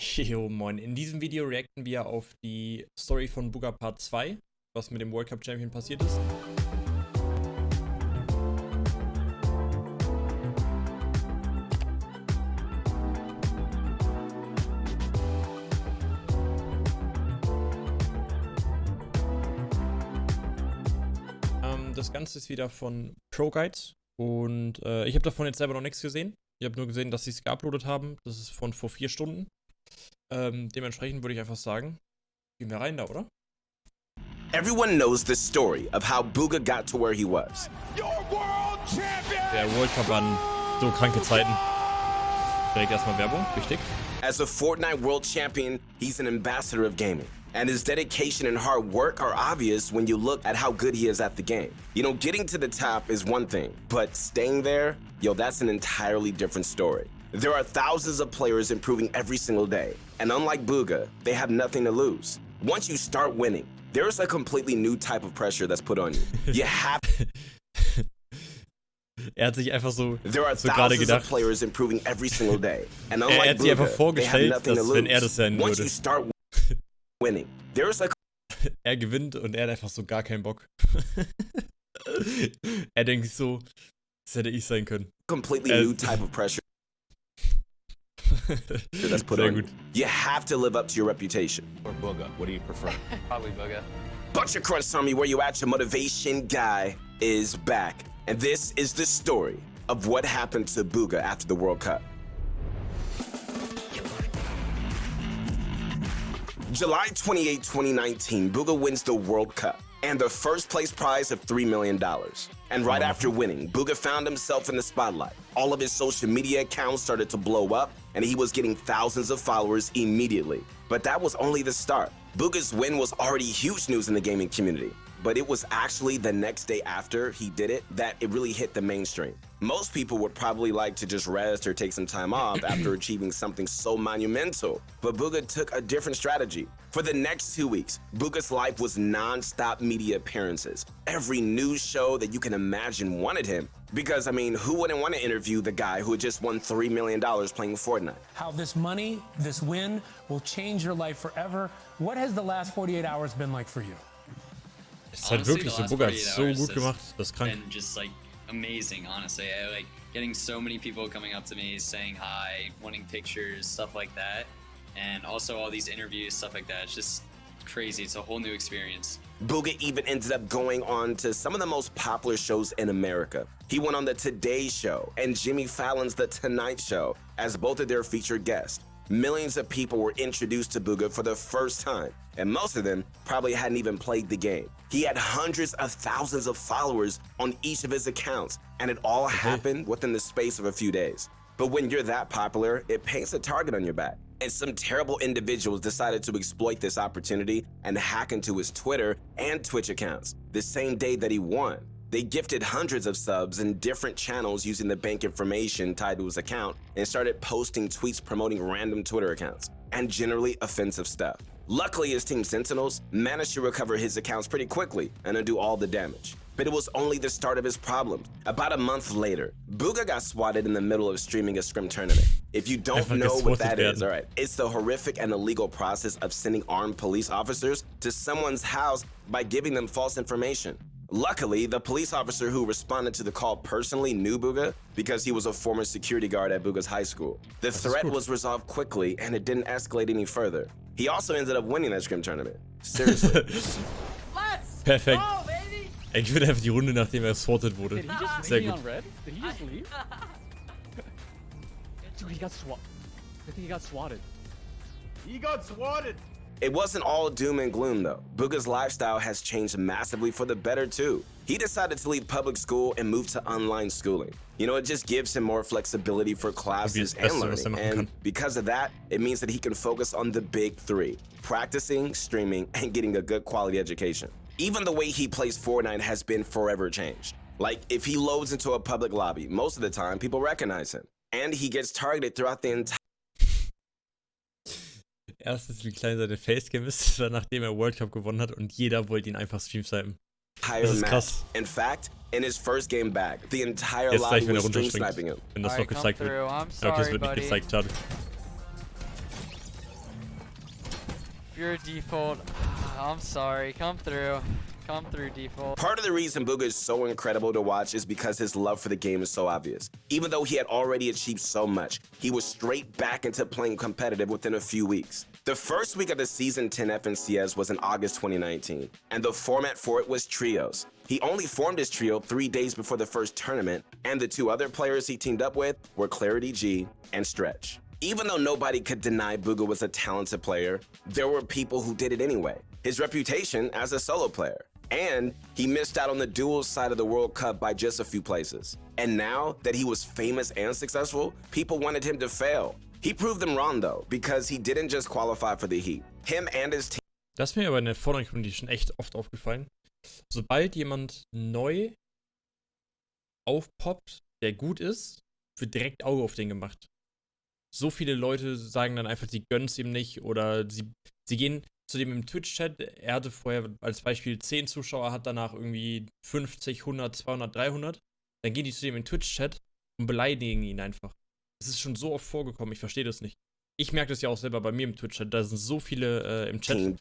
Jo, moin. In diesem Video reacten wir auf die Story von Bugha Part 2, was mit dem World Cup Champion passiert ist. Das Ganze ist wieder von Pro Guides und ich habe davon jetzt selber noch nichts gesehen. Ich habe nur gesehen, dass sie es geuploadet haben. Das ist von vor 4 Stunden. Dementsprechend würde ich einfach sagen, gehen wir rein da, oder? Everyone knows the story of how Bugha got to where he was. Der World Cup waren so kranke Zeiten. Direkt erstmal Werbung, wichtig. As a Fortnite world champion, he's an ambassador of gaming. And his dedication and hard work are obvious when you look at how good he is at the game. You know, getting to the top is one thing, but staying there, that's an entirely different story. There are thousands of players improving every single day, and unlike Bugha, they have nothing to lose. Once you start winning, there's a completely new type of pressure that's put on you. You have hat sich einfach so There are gerade thousands of gedacht. players improving every single day, and Er unlike hat sich einfach Bugha, they have vorgestellt, nothing to dass wenn er lose. das sein Once you würde, start winning, there's a er gewinnt und er hat einfach so gar keinen Bock. Er denkt sich so, das hätte ich sein können. completely new type of pressure that's put Sehr on you. gut. You have to live up to your reputation. Or Bugha? What do you prefer? Probably Bugha. Bunch of Crunch Harmii, where you at? Your motivation guy is back. And this is the story of what happened to Bugha after the World Cup. July 28, 2019, Bugha wins the World Cup and the first place prize of $3 million. And right after winning, Bugha found himself in the spotlight. All of his social media accounts started to blow up, and he was getting thousands of followers immediately. But that was only the start. Bugha's win was already huge news in the gaming community, but it was actually the next day after he did it that it really hit the mainstream. Most people would probably like to just rest or take some time off after achieving something so monumental, but Bugha took a different strategy. For the next 2 weeks, Bugha's life was non-stop media appearances. Every news show that you can imagine wanted him, because, I mean, who wouldn't want to interview the guy who had just won $3 million playing Fortnite? How this money, this win, will change your life forever. What has the last 48 hours been like for you? Es ist halt wirklich so, Bugha hat es so gut gemacht, das ist krank. And just like amazing, honestly. I like getting so many people coming up to me, saying hi, wanting pictures, stuff like that. And also all these interviews, stuff like that. It's just crazy. It's a whole new experience. Bugha even ended up going on to some of the most popular shows in America. He went on the Today Show and Jimmy Fallon's The Tonight Show as both of their featured guests. Millions of people were introduced to Bugha for the first time, and most of them probably hadn't even played the game. He had hundreds of thousands of followers on each of his accounts, and it all happened within the space of a few days. But when you're that popular, it paints a target on your back. And some terrible individuals decided to exploit this opportunity and hack into his Twitter and Twitch accounts the same day that he won. They gifted hundreds of subs in different channels using the bank information tied to his account and started posting tweets promoting random Twitter accounts and generally offensive stuff. Luckily, his team Sentinels managed to recover his accounts pretty quickly and undo all the damage. But it was only the start of his problems. About a month later, Bugha got swatted in the middle of streaming a scrim tournament. If you don't know what that is, all right, it's the horrific and illegal process of sending armed police officers to someone's house by giving them false information. Luckily, the police officer who responded to the call personally knew Bugha because he was a former security guard at Bugha's high school. The threat was resolved quickly and it didn't escalate any further. He also ended up winning that scrim tournament. Seriously. Perfekt. Er gewinnt einfach die Runde, nachdem er swatted wurde. Sehr gut. Did he just leave? Dude, he got swatted. I think he got swatted. He got swatted! It wasn't all doom and gloom though. Bugha's lifestyle has changed massively for the better too. He decided to leave public school and move to online schooling. You know, it just gives him more flexibility for classes and learning. And because of that, it means that he can focus on the big three: practicing, streaming, and getting a good quality education. Even the way he plays Fortnite has been forever changed. Like, if he loads into a public lobby, most of the time people recognize him. And he gets targeted throughout the entire Erstens, wie klein seine Facecam ist, das war nachdem er World Cup gewonnen hat und jeder wollte ihn einfach streamsnipen. Das ist krass. In fact, in his first game back, the entire Jetzt lobby gleich, wenn er was stream runterspringt. sniping him. Wenn das noch gezeigt wird. Okay, es wird nicht gezeigt, schade. you're a default, I'm sorry. Come through. Come through, default. Part of the reason Bugha is so incredible to watch is because his love for the game is so obvious. Even though he had already achieved so much, he was straight back into playing competitive within a few weeks. The first week of the Season 10 FNCS was in August 2019, and the format for it was trios. He only formed his trio 3 days before the first tournament, and the 2 other players he teamed up with were Clarity G and Stretch. Even though nobody could deny Bugha was a talented player, there were people who did it anyway. His reputation as a solo player. And he missed out on the duels side of the World Cup by just a few places. And now that he was famous and successful, people wanted him to fail. He proved them wrong though, because he didn't just qualify for the Heat. Him and his team. Das ist mir aber in der vorderen Community schon echt oft aufgefallen. Sobald jemand neu aufpoppt, der gut ist, wird direkt Auge auf den gemacht. So viele Leute sagen dann einfach, sie gönnen es ihm nicht oder sie gehen zu dem im Twitch-Chat. Er hatte vorher als Beispiel 10 Zuschauer, hat danach irgendwie 50, 100, 200, 300. Dann gehen die zu dem im Twitch-Chat und beleidigen ihn einfach. Das ist schon so oft vorgekommen, ich verstehe das nicht. Ich merke das ja auch selber bei mir im Twitch-Chat. Da sind so viele im Chat.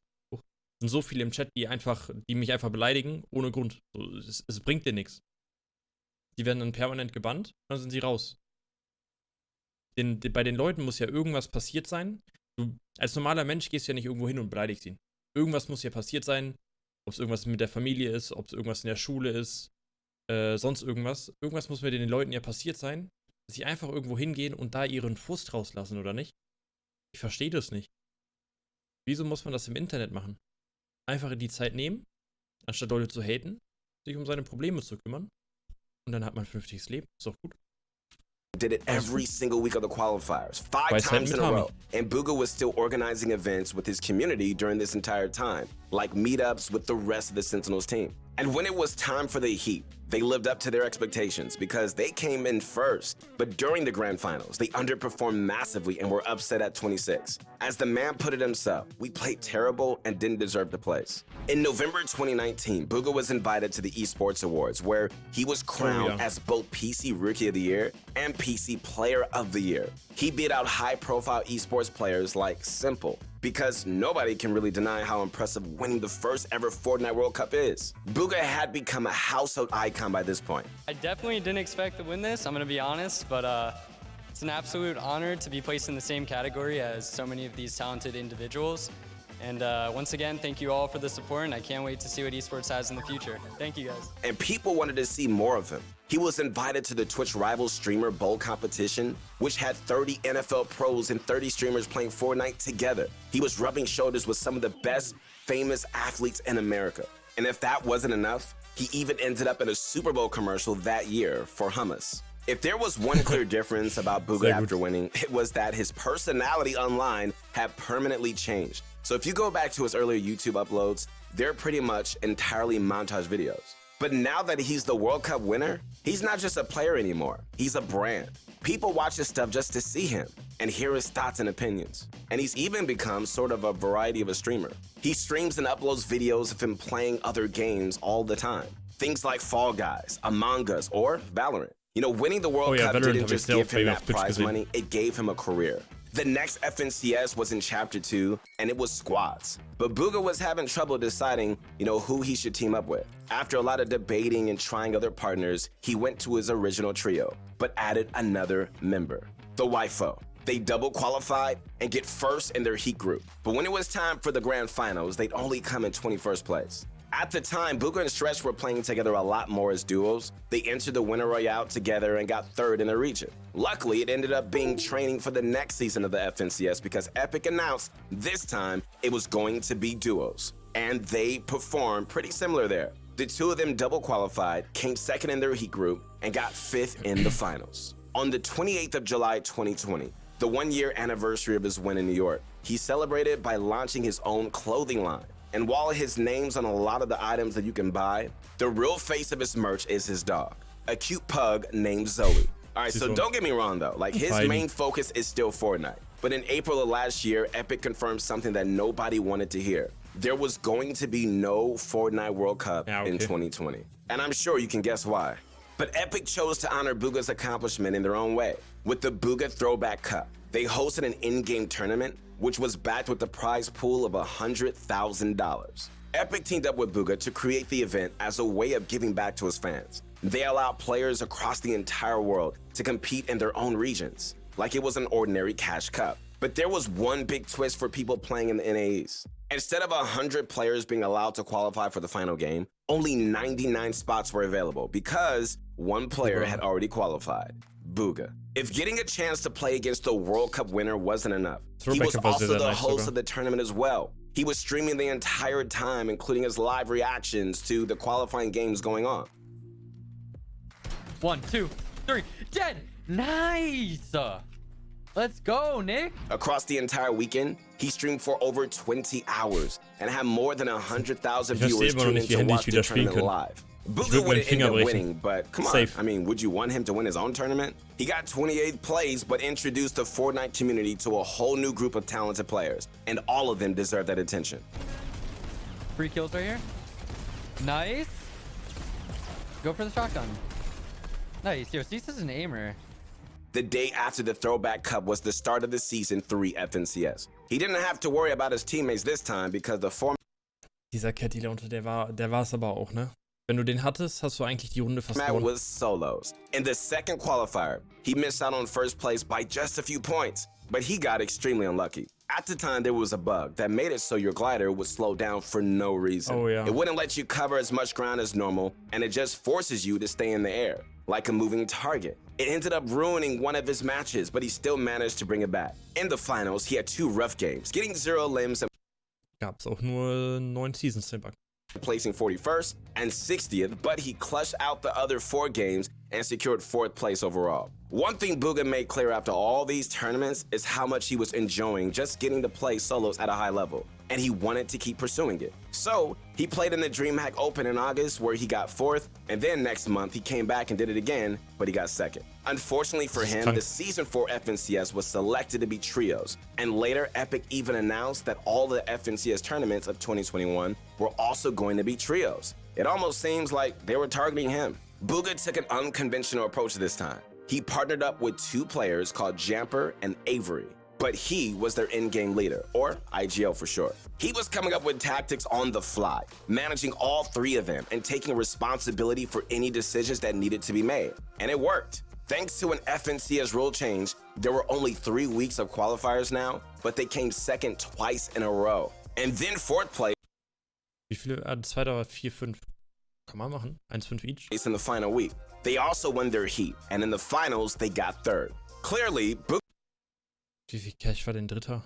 Die mich einfach beleidigen, ohne Grund. So, es bringt dir nichts. Die werden dann permanent gebannt, dann sind sie raus. Bei den Leuten muss ja irgendwas passiert sein. Du, als normaler Mensch gehst du ja nicht irgendwo hin und beleidigst ihn. Irgendwas muss ja passiert sein. Ob es irgendwas mit der Familie ist, ob es irgendwas in der Schule ist, sonst irgendwas. Irgendwas muss mit den Leuten ja passiert sein, dass sie einfach irgendwo hingehen und da ihren Frust rauslassen, oder nicht? Ich verstehe das nicht. Wieso muss man das im Internet machen? Einfach die Zeit nehmen, anstatt Leute zu haten, sich um seine Probleme zu kümmern. Und dann hat man ein vernünftiges Leben. Ist doch gut. Did it every single week of the qualifiers, 5 times in a row. And Bugha was still organizing events with his community during this entire time, like meetups with the rest of the Sentinels team. And when it was time for the Heat, they lived up to their expectations because they came in first. But during the grand finals, they underperformed massively and were upset at 26. As the man put it himself, we played terrible and didn't deserve the place. In November 2019, Bugha was invited to the Esports Awards, where he was crowned as both PC Rookie of the Year and PC Player of the Year. He beat out high-profile esports players like Simple, because nobody can really deny how impressive winning the first ever Fortnite World Cup is. Bugha had become a household icon by this point. I definitely didn't expect to win this, I'm gonna be honest, but it's an absolute honor to be placed in the same category as so many of these talented individuals. And once again, thank you all for the support, and I can't wait to see what esports has in the future. Thank you, guys. And people wanted to see more of him. He was invited to the Twitch Rivals Streamer Bowl competition, which had 30 NFL pros and 30 streamers playing Fortnite together. He was rubbing shoulders with some of the best famous athletes in America. And if that wasn't enough, he even ended up in a Super Bowl commercial that year for hummus. If there was one clear difference about Bugha after winning, it was that his personality online had permanently changed. So if you go back to his earlier YouTube uploads, they're pretty much entirely montage videos. But now that he's the World Cup winner, he's not just a player anymore. He's a brand. People watch his stuff just to see him and hear his thoughts and opinions. And he's even become sort of a variety of a streamer. He streams and uploads videos of him playing other games all the time. Things like Fall Guys, Among Us, or Valorant. You know, winning the World Cup didn't just give him that prize money, it gave him a career. The next FNCS was in Chapter 2, and it was squads. But Bugha was having trouble deciding, who he should team up with. After a lot of debating and trying other partners, he went to his original trio, but added another member, the Wifo. They double qualified and get first in their Heat group. But when it was time for the grand finals, they'd only come in 21st place. At the time, Bugha and Stretch were playing together a lot more as duos. They entered the Winter Royale together and got third in the region. Luckily, it ended up being training for the next season of the FNCS because Epic announced this time it was going to be duos. And they performed pretty similar there. The two of them double qualified, came second in their Heat group, and got fifth in the finals. On the 28th of July 2020, the 1-year anniversary of his win in New York, he celebrated by launching his own clothing line. And while his name's on a lot of the items that you can buy, the real face of his merch is his dog, a cute pug named Zoe. All right, so don't get me wrong though, his main focus is still Fortnite. But in April of last year, Epic confirmed something that nobody wanted to hear. There was going to be no Fortnite World Cup in 2020. And I'm sure you can guess why. But Epic chose to honor Bugha's accomplishment in their own way with the Bugha Throwback Cup. They hosted an in-game tournament which was backed with a prize pool of $100,000. Epic teamed up with Bugha to create the event as a way of giving back to his fans. They allowed players across the entire world to compete in their own regions, like it was an ordinary cash cup. But there was one big twist for people playing in the NAEs. Instead of 100 players being allowed to qualify for the final game, only 99 spots were available because one player had already qualified, Bugha. If getting a chance to play against the World Cup winner wasn't enough, he was also the host of the tournament as well. He was streaming the entire time, including his live reactions to the qualifying games going on. 1, 2, 3, dead! Nice! Let's go, Nick! Across the entire weekend, he streamed for over 20 hours and had more than 100,000 viewers tune in to watch the tournament live. Bugha would end up winning, but come on, I mean, would you want him to win his own tournament? He got 28th place, but introduced the Fortnite community to a whole new group of talented players, and all of them deserve that attention. 3 kills right here. Nice. Go for the shotgun. Nice. Yo, Cease is an aimer. The day after the Throwback Cup was the start of the Season 3 FNCS. He didn't have to worry about his teammates this time because the format Dieser Cat Leonte, der war's aber auch, ne? Wenn du den hattest, hast du eigentlich die Runde fast gewonnen. was solos. In the second qualifier, he missed out on first place by just a few points, but he got extremely unlucky. At the time, there was a bug that made it so your glider would slow down for no reason. Oh, yeah. It wouldn't let you cover as much ground as normal, and it just forces you to stay in the air, like a moving target. It ended up ruining one of his matches, but he still managed to bring it back. In the finals, he had 2 rough games, getting 0 limbs and Gab's auch nur 9 Seasons den Bug. placing 41st and 60th, but he clutched out the other 4 games and secured 4th place overall. One thing Bugha made clear after all these tournaments is how much he was enjoying just getting to play solos at a high level, and he wanted to keep pursuing it. So he played in the DreamHack Open in August where he got 4th, and then next month he came back and did it again, but he got 2nd. Unfortunately for him, the Season 4 FNCS was selected to be trios, and later Epic even announced that all the FNCS tournaments of 2021 were also going to be trios. It almost seems like they were targeting him. Bugha took an unconventional approach this time. He partnered up with 2 players called Jamper and Avery, but he was their in-game leader, or IGL for short. He was coming up with tactics on the fly, managing all 3 of them and taking responsibility for any decisions that needed to be made. And it worked. Thanks to an FNCS rule change, there were only 3 weeks of qualifiers now, but they came 2nd twice in a row. And then 4th place Wie viele? 2, 3, 4, 5. Kann man machen. 1, 5 each. in the final week. They also won their heat, and in the finals, they got 3rd. Clearly, Wie viel Cash war denn Dritter?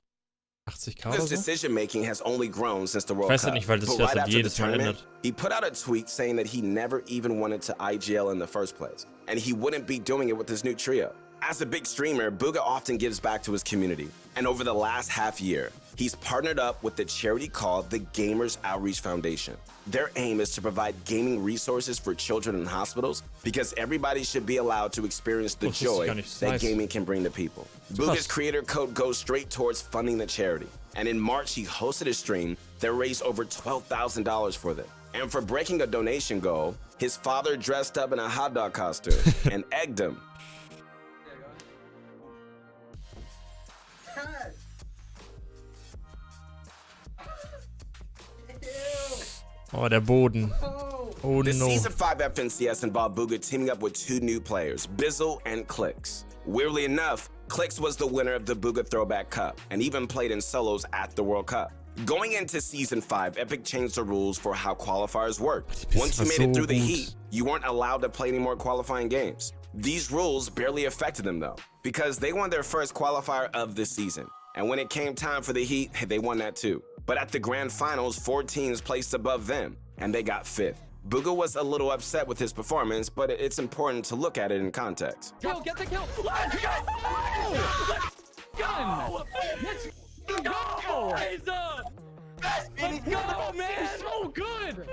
80k oder Bugha's so? decision-making has only grown since the World Ich weiß Cup. halt nicht, weil das But sich right das after jedes the Mal tournament, ändert. he put out a tweet saying that he never even wanted to IGL in the first place, and he wouldn't be doing it with his new trio. As a big streamer, Bugha often gives back to his community, and over the last half year, he's partnered up with the charity called the Gamers Outreach Foundation. Their aim is to provide gaming resources for children in hospitals because everybody should be allowed to experience the Das wusste ich joy gar nicht. that Nice. gaming can bring to people. Bugha's creator code goes straight towards funding the charity, and in March, he hosted a stream that raised over $12,000 for them. And for breaking a donation goal, his father dressed up in a hot dog costume and egged him. Oh, der Boden. Oh The no. Season 5 FNCS involved Bugha teaming up with 2 new players, Bizzle and Clicks. Weirdly enough, Clicks was the winner of the Bugha Throwback Cup and even played in solos at the World Cup. Going into Season 5, Epic changed the rules for how qualifiers worked. Once you made it through the heat, you weren't allowed to play any more qualifying games. These rules barely affected them though, because they won their first qualifier of the season. And when it came time for the heat, they won that too. But at the grand finals, 4 teams placed above them, and they got 5th. Bugha was a little upset with his performance, but it's important to look at it in context. Kill, get the kill! Let's go! Let's go! Let's go, man! So good!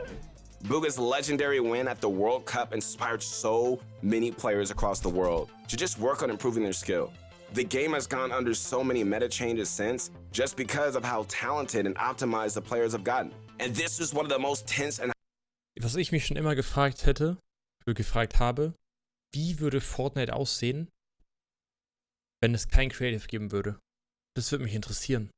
Bugha's legendary win at the World Cup inspired so many players across the world to just work on improving their skill. The game has gone under so many meta changes since, just because of how talented and optimized the players have gotten. And this is one of the most tense and Was ich mich schon immer gefragt habe, wie würde Fortnite aussehen, wenn es kein Creative geben würde? Das würde mich interessieren.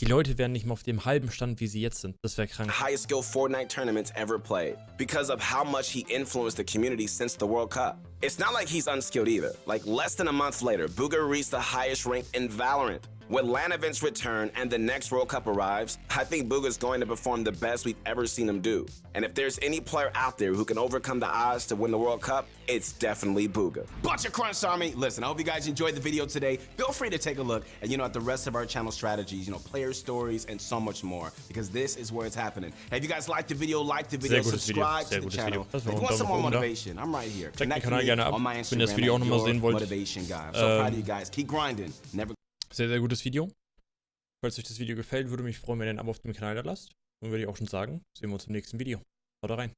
Die Leute wären nicht mal auf dem halben Stand, wie sie jetzt sind. Das wäre krank. highest skill Fortnite tournaments ever played because of how much he influenced the community since the World Cup. It's not like he's unskilled either. Like less than a month later, Bugha reached the highest rank in Valorant. When LAN events return and the next World Cup arrives, I think Bugha's going to perform the best we've ever seen him do. And if there's any player out there who can overcome the odds to win the World Cup, it's definitely Bugha. Bunch of crunch, Army. Listen, I hope you guys enjoyed the video today. Feel free to take a look at, at the rest of our channel strategies, player stories, and so much more, because this is where it's happening. Hey, if you guys liked the video, subscribe to the channel. If you want some more motivation, I'm right here. Checkt den Kanal gerne ab, wenn ihr das Video auch nochmal sehen wollt. Motivation guy. I'm so proud of you guys. Keep grinding. Never. Sehr, sehr gutes Video. Falls euch das Video gefällt, würde mich freuen, wenn ihr ein Abo auf dem Kanal da lasst. Und würde ich auch schon sagen, sehen wir uns im nächsten Video. Haut rein.